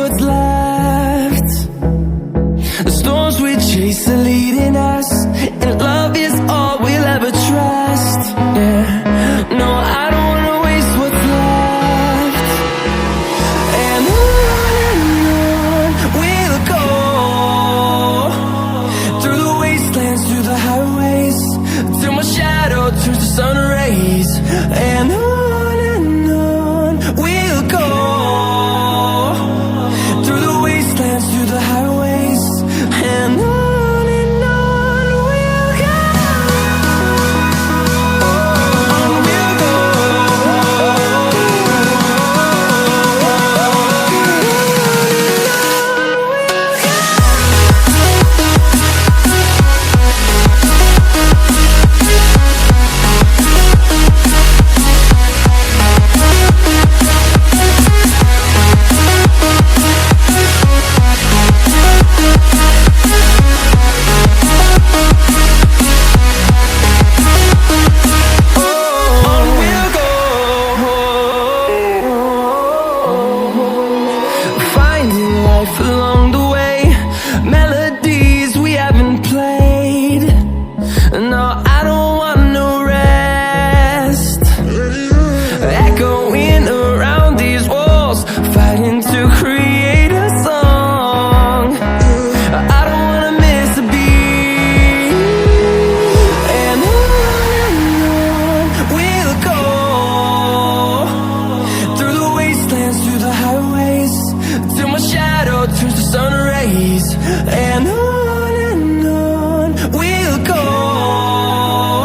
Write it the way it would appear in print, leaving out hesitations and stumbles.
what's left. The storms we chase are leading us, and love is all we'll ever trust. Yeah, no, I don't wanna waste what's left. And on we'll go, through the wastelands, through the highways, till my shadow turns to sun rays. And on we'll go, through the wastelands, through the highways, and on we'll go. On we'll go. Along the way, melodies we haven't played. No, I don't want no rest. Echoing around these walls, fighting to create a song. I don't wanna miss a beat. And on we'll go, through the wastelands, through the highways, till my shadow turns to sun rays. And